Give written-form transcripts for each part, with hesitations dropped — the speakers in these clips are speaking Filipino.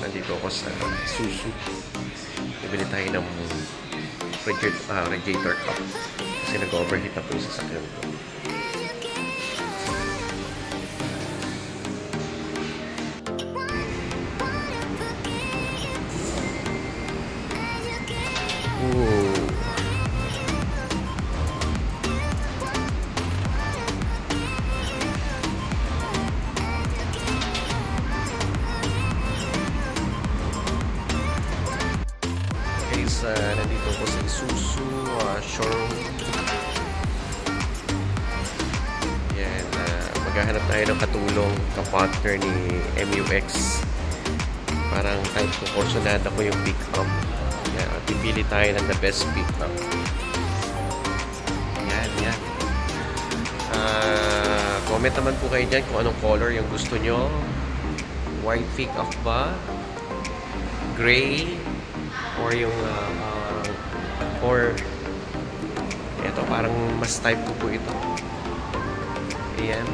nandito ako sa Susu. Bibili tayo ng radiator cup kasi nag-overheat na po yung sasakyan ko. Nandito po sa Isuzu showroom. Yan, maghahanap tayo ng katulong ka-partner ni MUX. Parang type ko, portionada ko yung pick-up. Yan, pipili tayo ng the best pick-up. Yan. Comment naman po kayo dyan kung anong color yung gusto nyo. White pick-up ba? Gray? Or yung or ito parang mas type ko po ito. Ayan,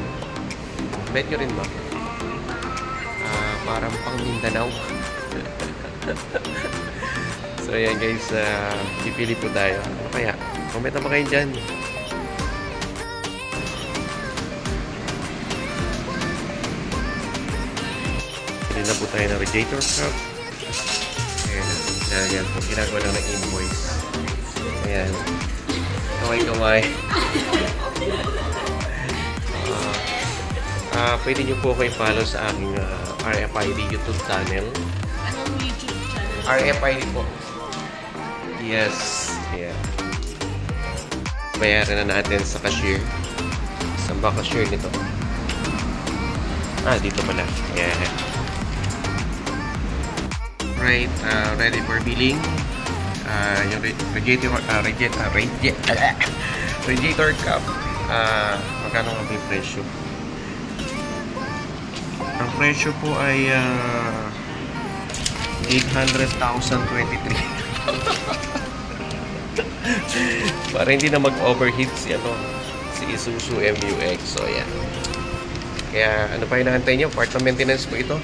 bet nyo rin ba? Parang pang Mindanao. So ayan guys, pipili po tayo. Ano kaya? Comment na ba kayo dyan? Pili na po tayo ng radiator cup. Ayan po, ginagawa lang ng invoice. Ayan. Kamay-kamay. Pwede nyo po ako i-follow sa aking RFID YouTube channel. Anong YouTube channel? RFID po. Yes. Yeah. Bayaran na natin sa cashier. Saan ba cashier nito? Dito pala. Yeah. Right, ready for billing. Yung radiator cup. Magkano nga yung presyo? Ang presyo po ay 800,023. Para hindi na mag-overheat si Isuzu MUX. So yan. Kaya ano pa hinahantay nyo? Part ng maintenance po ito.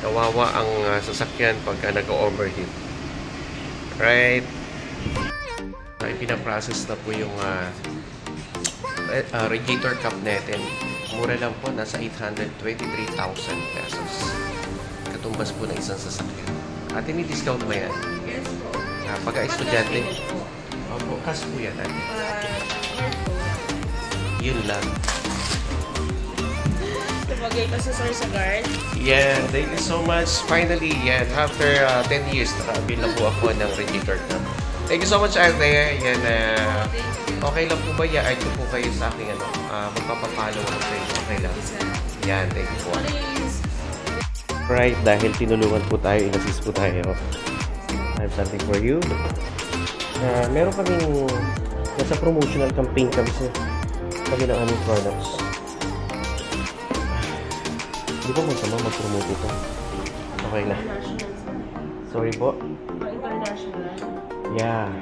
Kawawa ang sasakyan pagka nag-overheat. Right? Ay, pinaprocess na po yung radiator cup natin. Mura lang po, nasa 823,000 pesos. Katumbas po ng isang sasakyan. At ini-discount ba yan? Yes po. Pagka-estudyante? Opo, cash po yan. Yun lang. Tumagay ka sa sir sa guard. Yeah, thank you so much. Finally, yan, after 10 years, nakabil na po ako ng radiator cup. Thank you so much, Ate. Yan, okay lang po ba? I-add ko po kayo sa aking magpapapalo ako sa inyo. Okay lang. Yan, thank you po. Right, dahil tinulungan po tayo, inassist po tayo. I have something for you. Meron kaming nasa promotional campaign kami ng aming products. Di ba masama mag-promote ito? Okay na. Sorry po. International. Yeah.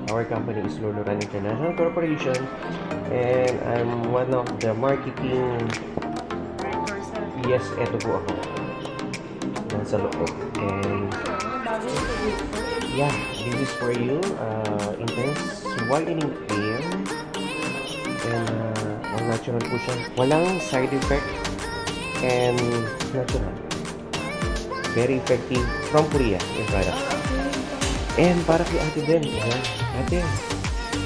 Our company is Luluran International Corporation and I'm one of the marketing. Yes, eto po ako. Nasa loob. And yeah, this is for you. Intense whitening cream. And all natural po siya. Walang side effect. And natural. Very effective from Korea yung product. And para kay ate din. Ayan. Ate,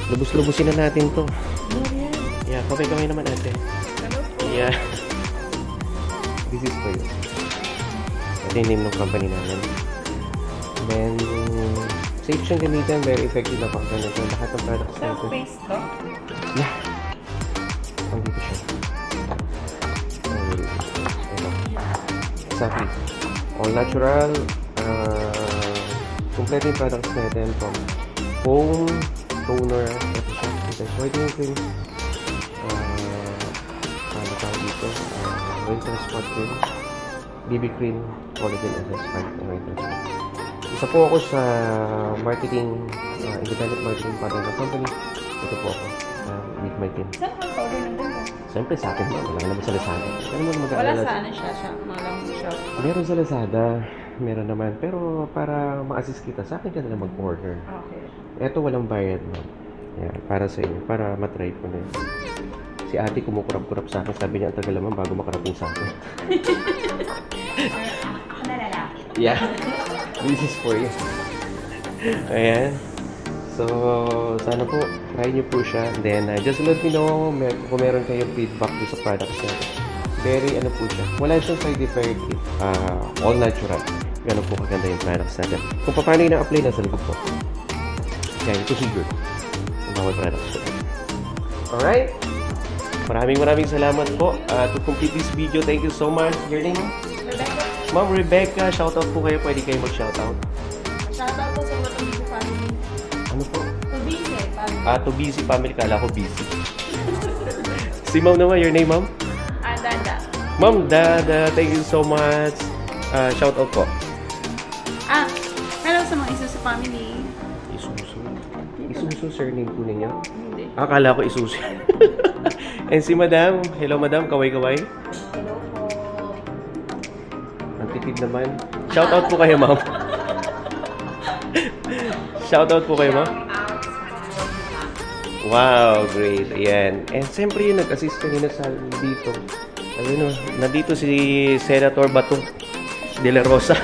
lubos-lubusin na natin to. Yeah, kamay-kamay naman ate. Yeah. This is for you. Ito yung name ng company namin. Then, safe siyang gamitin. Very effective na pang ganito. Lahat ng products natin. Self-face to? Yeah. Andito siya. Exactly. All natural. Complete yung products natin from foam, toner, ito siya. Ito is whitening cream. Ano tawag dito? Winter spot cream. BB cream. Collagen SS5 and winter spot. Isa po ako sa marketing, independent marketing partner ng company. Ito po ako with my team. Saan ang powder nandun ka? Siyempre sa akin, wala naman sa Lazada. Ano mo Wala mag-aalala? sa ano siya, malamang siya. Meron sa Lazada. Meron naman. Pero para ma-assist kita, sa akin ka na lang mag-order. Okay. Eto walang bayad, ma'am. Yan, para sa inyo. Para matry ko na yun. Si ate kumukurap-kurap sa akin. Sabi niya, ang tagal naman bago makarating sa akin. Ako na lalaki. Yeah. This is for you. Ayan. So, sana po, try nyo po siya. Then, just let me know kung meron kayong feedback sa products natin. Very, ano po siya. Wala siyang side effect. All natural. Ganun po kaganda yung products natin. Kung paano yung na-apply, nasa likod po. Yan, yung procedure. Ang bawal products po. Alright? Maraming salamat po. To complete this video, thank you so much. Your name? Rebecca, Ma'am Rebecca, shoutout po kayo. Pwede kayo mag-shoutout. shoutout po sa mga Tubisi family. Ano po? Tubisi family. To busy family. Kala ko busy. Si ma'am naman, your name, ma'am? Dada. Ma'am Dada, thank you so much. Shoutout po. Hello sa mga Isuzu family. Isusu, surname po ninyo? Hindi. Akala ko Isusu. And si madam, hello madam, kaway-kaway. Hello po. Ang tipid naman. Shoutout po kayo, ma'am. Shoutout po kayo, ma'am. Wow, great. Ayan. And siyempre yung nag-assist kanina sa dito. Ayun o, nandito si Senator Bato de la Rosa.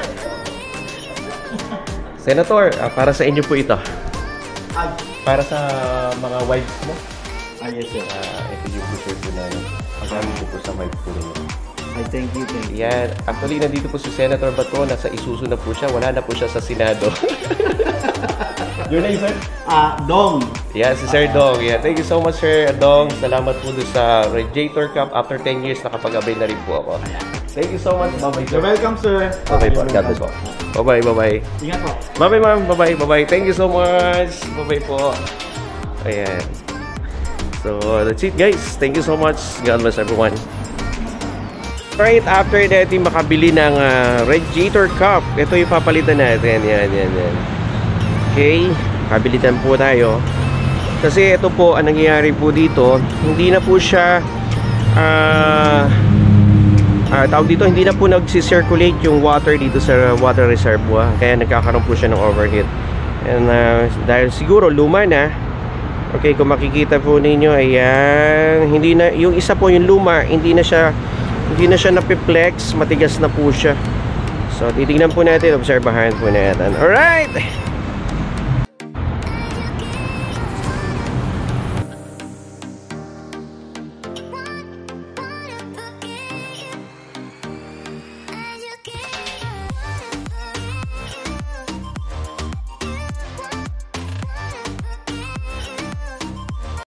Senator, para sa inyo po ito. Para sa mga wives mo. Yes, sir. Ito yung t-shirt po na paggamit ko po sa wife ko rin. Thank you. Yan. Actually, nandito po si Senator Bato. Nasa Isuzu na po siya. Wala na po siya sa Senado. Your name, sir? Dong. Yeah, si Sir Dong. Yeah. Thank you so much, Sir Dong. Salamat po doon sa Radiator Cup. After 10 years, nakapag-abay na rin po ako. Thank you so much. Bye-bye, You're sir. welcome, sir. Bye-bye po. God bless po. Bye-bye, bye-bye. Ingat po. Bye-bye, ma'am. Bye-bye, bye-bye. Thank you so much. Bye-bye po. Ayan. So, that's it, guys. Thank you so much. God bless everyone. Right after natin makabili ng Radiator Cup, ito yung papalitan natin. Yan. Okay, kabilitan po tayo. Kasi ito po, ang nangyayari po dito, hindi na po siya tawag dito, hindi na po nagsi-circulate yung water dito sa water reservoir. Kaya nagkakaroon po siya ng overheat. And dahil siguro luma na, okay, kung makikita po ninyo, ayan, hindi na, yung isa po yung luma, hindi na siya napiplex, matigas na po siya. So, titignan po natin, obserbahan po natin. Alright!